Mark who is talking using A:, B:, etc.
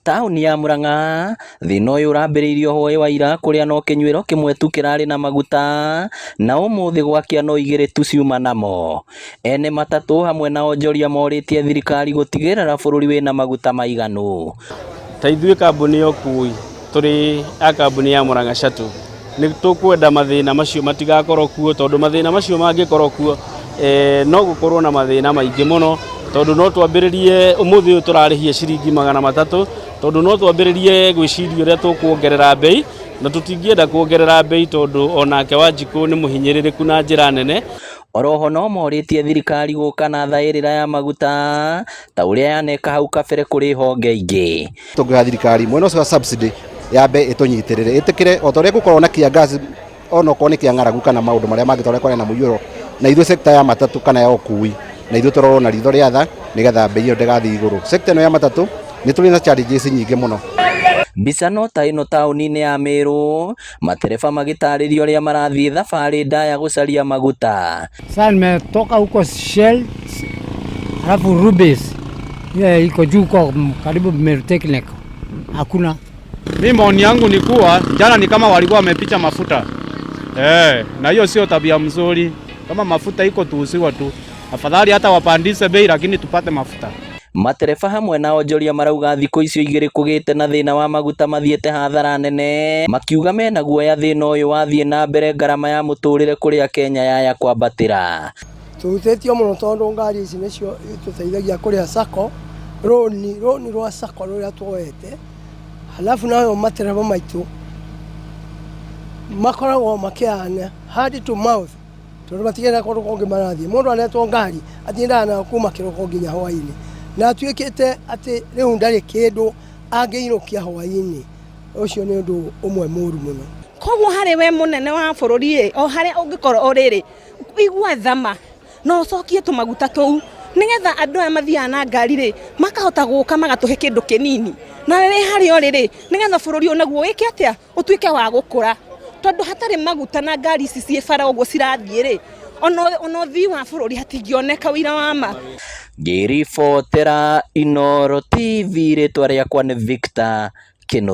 A: Tauni ya Murang'a thina uyu urambiriirio hoi wa ira kuria no kinyuiro kimwe tu kirari na maguta na umuthi gwakia no igiri tu ciuma namo. Ene matatu hamwe na onjoria moritie thirikari gutigirira bururi wina maguta maiganu.
B: Ta ithuĩ kambuni ya ũkui tũrĩ a kambuni ya Murang'a Shuttle nĩ tũkwenda mathĩna macio matigakorwo kuo, tondũ mathĩna macio mangĩkorwo kuo no gũkorwo na mathĩna maingĩ mũno, tondũ no twambĩrĩrie ũmũthĩ ũyũ tũrarĩhia ciringi 300, tondũ no twambĩrĩrie gwĩciria ũrĩa tũkuongerera bei, na tũtingĩenda kuongerera bei tondũ onake Wanjikũ nĩ mũhinyĩrĩrĩku na njĩra nene.
A: Oroho no moritie thirikari gũka na thaĩrĩra ya maguta ta ũrĩa yaneka hau kabere kũrĩ honge ingĩ.
C: Tũngĩha thirikari mwena ũcio wa subsidy yambe ĩtũnyitĩrĩre ĩtĩkĩre o ta ũrĩa gũkorwo na kiangazi ona okorwo nĩ kĩa ng'aragu kana maũndũ marĩa mangĩ ta ũrĩa kwarĩ na mũiyũro, na ithuĩ sector ya matatũ kana ya ũkui na ithuĩ tũrorwo na ritho rĩa tha nĩgetha bei ĩyo ndĩgathiĩ igũrũ. Sector ĩno ya matatũ nĩ tũrĩ na challenges nyingĩ mũno.
A: Mbica no ta ĩno taũni-inĩ ya Meru, matereba magĩtarĩrio ũrĩa marathiĩ thabarĩ ndaya gũcaria maguta.
D: Sasa nimetoka huko Shell, alafu Rubis iko juu kwa karibu Meru Technical. Hakuna.
E: Mimi maoni yangu ni kuwa jana ni kama walikuwa wamepicha mafuta. Na hiyo sio tabia mzuri. Kama mafuta iko tuusiwa tu. Afadhali hata wapandise bei lakini tupate mafuta.
A: Matereba hamwe na onjoria marauga thikũ icio igĩrĩ kũgĩte na thĩna wa maguta mathiĩte hathara nene, makiuga mena guoya thĩna ũyũ wathiĩ na mbere ngarama ya mũtũrĩre kũrĩa Kenya yaya kwambatĩra.
F: Tũhutĩtio mũno tondũ ngari ici nĩcio itũteithagia kũrĩha sacco, rũni rwa sacco rũrĩa tuoete. Halafu nayo matereba maitũ makoragwo makĩana hand to mouth, tondũ matigenda kũndũ kũngĩ marathiĩ. Mũndũ anetwo ngari atindaga nayo kuma kĩroko nginya hwaĩ-inĩ, na atuĩkĩte atĩ rĩu ndarĩ kĩndũ angĩinũkia hwaĩ-inĩ. Ũcio nĩ ũndũ ũmwe mũru mũno.
G: Koguo harĩ we mũnene wa bũrũri o harĩa ũngĩkorwo ũrĩrĩ igua thama no ũcokie tũmaguta tũu, nĩgetha andũ aya mathiaga na ngari makahota gũka magatũhe kĩndũ kĩnini, na rĩrĩ harĩa ũrĩrĩ nĩgetha bũrũri ũnaguo wĩke atĩa ũtuĩke wa gũkũra, tondũ hatarĩ maguta na ngari ici ciĩ bara ũguo cirathiĩ ona ũthii wa bũrũri hatingĩoneka wĩra wa ma.
A: Ngĩribotera Inooro TV, rĩtwa rĩakwa nĩ Victor Kĩnũ.